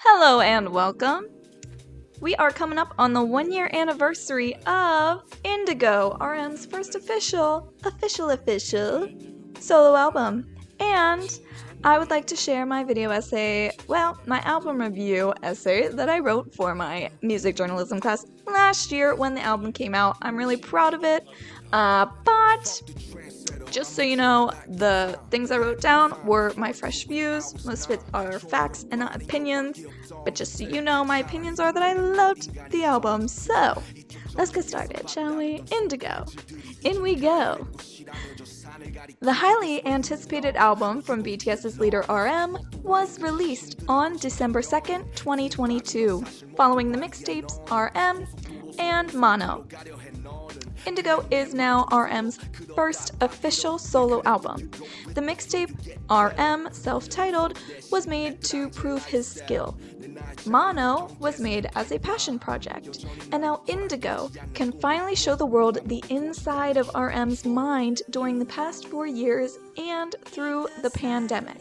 Hello and welcome! We are coming up on the 1-year anniversary of Indigo, RM's first official solo album. And I would like to share my video essay, my album review essay that I wrote for my music journalism class last year when the album came out. I'm really proud of it, but just so you know, the things I wrote down were my fresh views. Most of it are facts and not opinions. But just so you know, my opinions are that I loved the album. So, let's get started, shall we? Indigo. In we go. The highly anticipated album from BTS's leader RM was released on December 2nd, 2022, following the mixtapes RM and Mono. Indigo is now RM's first official solo album. The mixtape, RM, self-titled, was made to prove his skill. Mono was made as a passion project, and now Indigo can finally show the world the inside of RM's mind during the past 4 years and through the pandemic.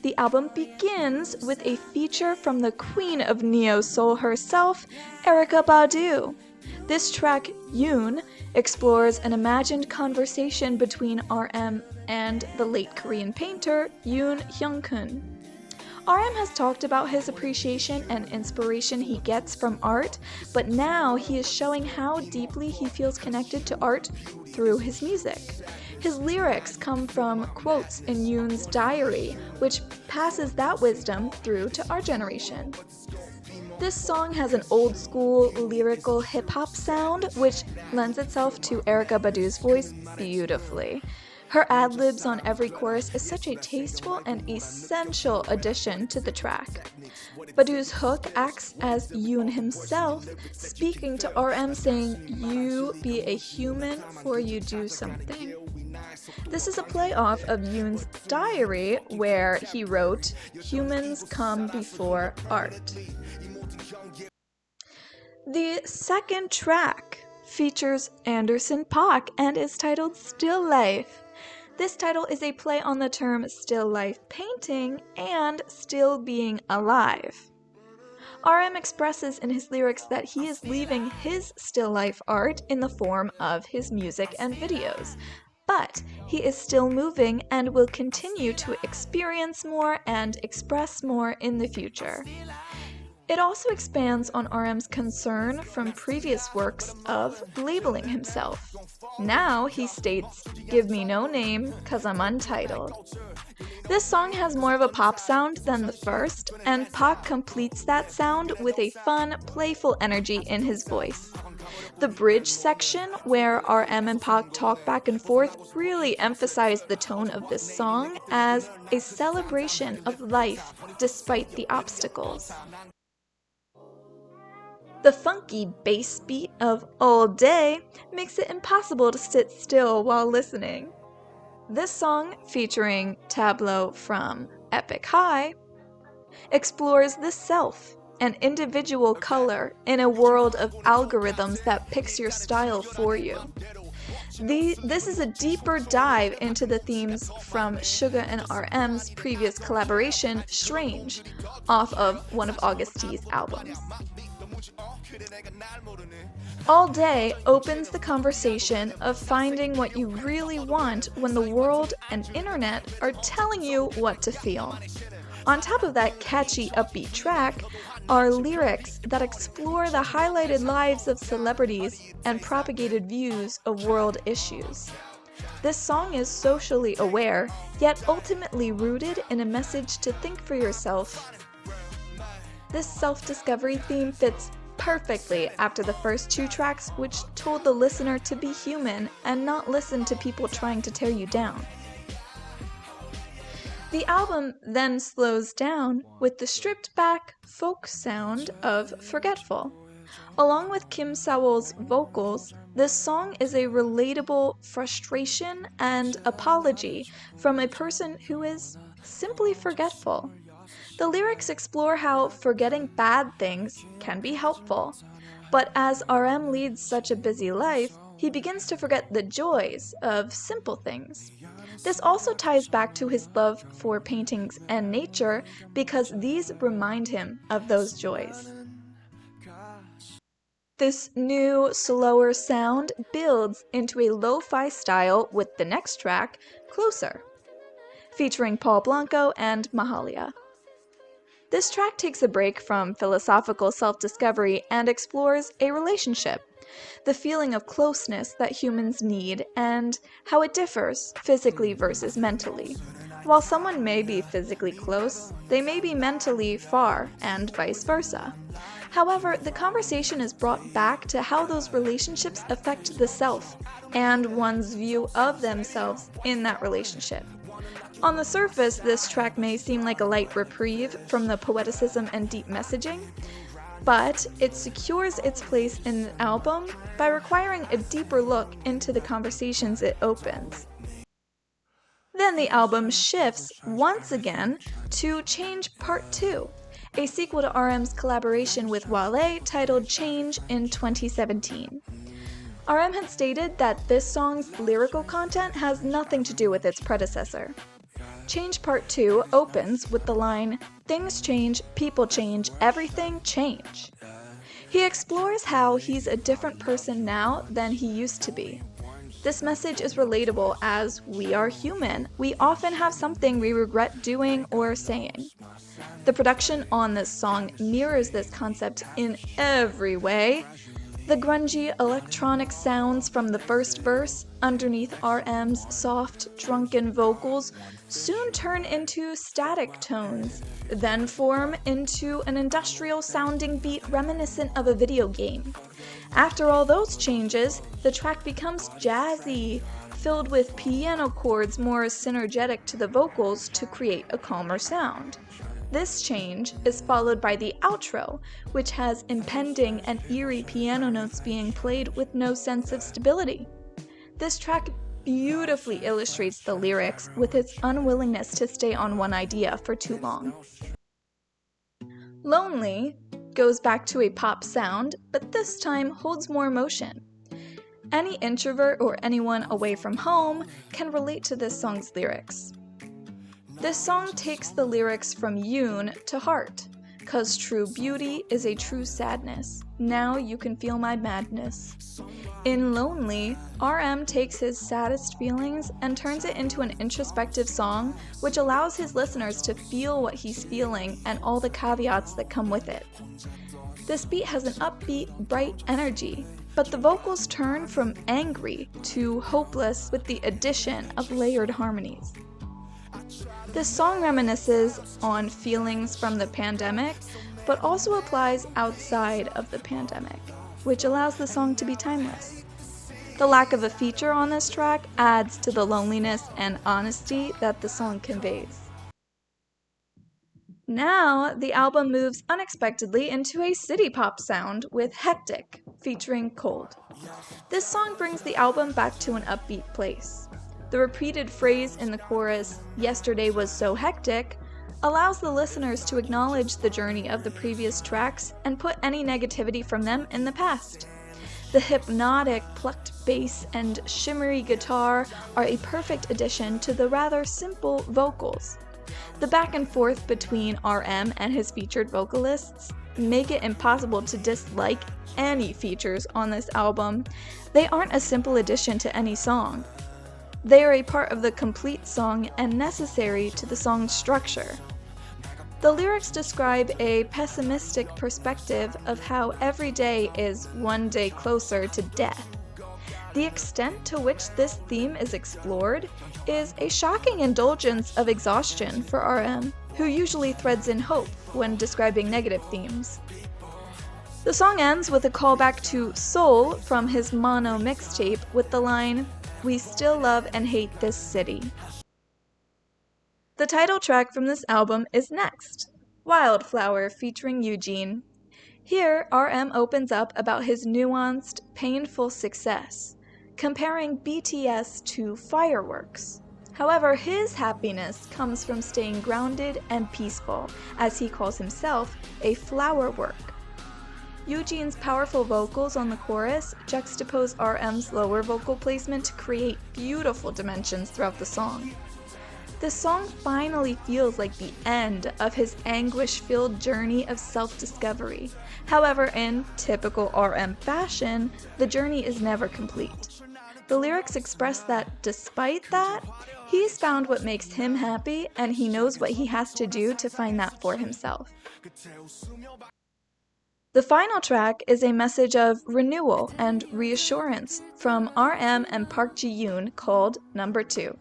The album begins with a feature from the queen of neo-soul herself, Erykah Badu. This track, Yoon, explores an imagined conversation between RM and the late Korean painter Yoon Hyung-kun. RM has talked about his appreciation and inspiration he gets from art, but now he is showing how deeply he feels connected to art through his music. His lyrics come from quotes in Yoon's diary, which passes that wisdom through to our generation. This song has an old-school, lyrical hip-hop sound, which lends itself to Erykah Badu's voice beautifully. Her ad-libs on every chorus is such a tasteful and essential addition to the track. Badu's hook acts as Yoon himself, speaking to RM saying, "You be a human for you do something." This is a play-off of Yoon's diary, where he wrote, "Humans come before art." The second track features Anderson .Paak and is titled Still Life. This title is a play on the term still life painting and still being alive. RM expresses in his lyrics that he is leaving his still life art in the form of his music and videos, but he is still moving and will continue to experience more and express more in the future. It also expands on RM's concern from previous works of labeling himself. Now he states, "Give me no name, 'cause I'm untitled." This song has more of a pop sound than the first, and Paak completes that sound with a fun, playful energy in his voice. The bridge section, where RM and Paak talk back and forth, really emphasize the tone of this song as a celebration of life despite the obstacles. The funky bass beat of All Day makes it impossible to sit still while listening. This song, featuring Tableau from Epic High, explores the self and individual color in a world of algorithms that picks your style for you. This is a deeper dive into the themes from Suga and RM's previous collaboration, Strange, off of one of August T's albums. All Day opens the conversation of finding what you really want when the world and internet are telling you what to feel. On top of that catchy, upbeat track are lyrics that explore the highlighted lives of celebrities and propagated views of world issues. This song is socially aware, yet ultimately rooted in a message to think for yourself. This self-discovery theme fits perfectly after the first 2 tracks, which told the listener to be human and not listen to people trying to tear you down. The album then slows down with the stripped-back folk sound of Forgetful. Along with Kim Sawol's vocals, this song is a relatable frustration and apology from a person who is simply forgetful. The lyrics explore how forgetting bad things can be helpful, but as RM leads such a busy life, he begins to forget the joys of simple things. This also ties back to his love for paintings and nature because these remind him of those joys. This new, slower sound builds into a lo-fi style with the next track, Closer, featuring Paul Blanco and Mahalia. This track takes a break from philosophical self-discovery and explores a relationship, the feeling of closeness that humans need, and how it differs physically versus mentally. While someone may be physically close, they may be mentally far, and vice versa. However, the conversation is brought back to how those relationships affect the self and one's view of themselves in that relationship. On the surface, this track may seem like a light reprieve from the poeticism and deep messaging, but it secures its place in the album by requiring a deeper look into the conversations it opens. Then the album shifts once again to Change Part 2, a sequel to RM's collaboration with Wale titled Change in 2017. RM had stated that this song's lyrical content has nothing to do with its predecessor. Change Part 2 opens with the line, "Things change, people change, everything change." He explores how he's a different person now than he used to be. This message is relatable as we are human. We often have something we regret doing or saying. The production on this song mirrors this concept in every way. The grungy electronic sounds from the first verse, underneath RM's soft, drunken vocals, soon turn into static tones, then form into an industrial-sounding beat reminiscent of a video game. After all those changes, the track becomes jazzy, filled with piano chords more synergetic to the vocals to create a calmer sound. This change is followed by the outro, which has impending and eerie piano notes being played with no sense of stability. This track beautifully illustrates the lyrics with its unwillingness to stay on one idea for too long. Lonely goes back to a pop sound, but this time holds more emotion. Any introvert or anyone away from home can relate to this song's lyrics. This song takes the lyrics from Yoon to heart, "'Cause true beauty is a true sadness. Now you can feel my madness." In Lonely, RM takes his saddest feelings and turns it into an introspective song which allows his listeners to feel what he's feeling and all the caveats that come with it. This beat has an upbeat, bright energy, but the vocals turn from angry to hopeless with the addition of layered harmonies. This song reminisces on feelings from the pandemic, but also applies outside of the pandemic, which allows the song to be timeless. The lack of a feature on this track adds to the loneliness and honesty that the song conveys. Now, the album moves unexpectedly into a city pop sound with Hectic, featuring Cold. This song brings the album back to an upbeat place. The repeated phrase in the chorus, "Yesterday was so hectic," allows the listeners to acknowledge the journey of the previous tracks and put any negativity from them in the past. The hypnotic, plucked bass and shimmery guitar are a perfect addition to the rather simple vocals. The back and forth between RM and his featured vocalists make it impossible to dislike any features on this album. They aren't a simple addition to any song. They are a part of the complete song and necessary to the song's structure. The lyrics describe a pessimistic perspective of how every day is one day closer to death. The extent to which this theme is explored is a shocking indulgence of exhaustion for RM, who usually threads in hope when describing negative themes. The song ends with a callback to Soul from his Mono mixtape with the line, "We still love and hate this city." The title track from this album is next, Wildflower featuring Eugene. Here, RM opens up about his nuanced, painful success, comparing BTS to fireworks. However, his happiness comes from staying grounded and peaceful, as he calls himself a flower work. Eugene's powerful vocals on the chorus juxtapose RM's lower vocal placement to create beautiful dimensions throughout the song. The song finally feels like the end of his anguish-filled journey of self-discovery. However, in typical RM fashion, the journey is never complete. The lyrics express that despite that, he's found what makes him happy and he knows what he has to do to find that for himself. The final track is a message of renewal and reassurance from RM and Park Ji-yoon called Number 2.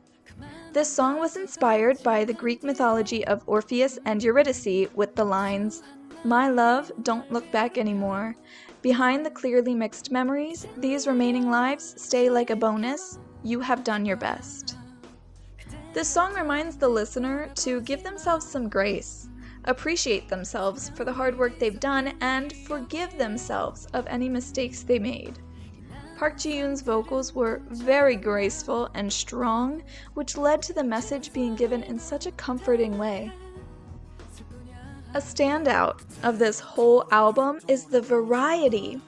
This song was inspired by the Greek mythology of Orpheus and Eurydice with the lines, "My love, don't look back anymore. Behind the clearly mixed memories, these remaining lives stay like a bonus. You have done your best." This song reminds the listener to give themselves some grace, appreciate themselves for the hard work they've done, and forgive themselves of any mistakes they made. Park Ji-yoon's vocals were very graceful and strong, which led to the message being given in such a comforting way. A standout of this whole album is the variety.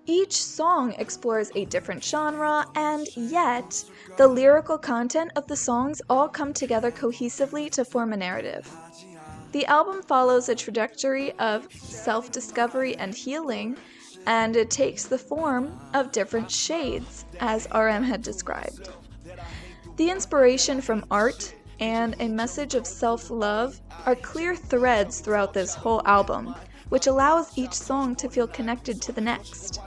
Each song explores a different genre, and yet the lyrical content of the songs all come together cohesively to form a narrative. The album follows a trajectory of self-discovery and healing, and it takes the form of different shades, as RM had described. The inspiration from art and a message of self-love are clear threads throughout this whole album, which allows each song to feel connected to the next.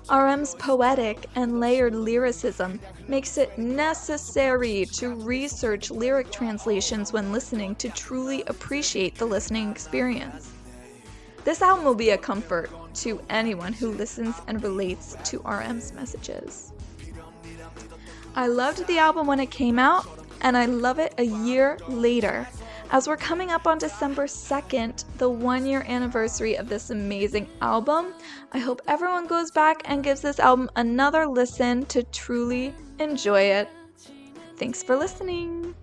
RM's poetic and layered lyricism makes it necessary to research lyric translations when listening to truly appreciate the listening experience. This album will be a comfort to anyone who listens and relates to RM's messages. I loved the album when it came out, and I love it a year later. As we're coming up on December 2nd, the 1-year anniversary of this amazing album, I hope everyone goes back and gives this album another listen to truly enjoy it. Thanks for listening!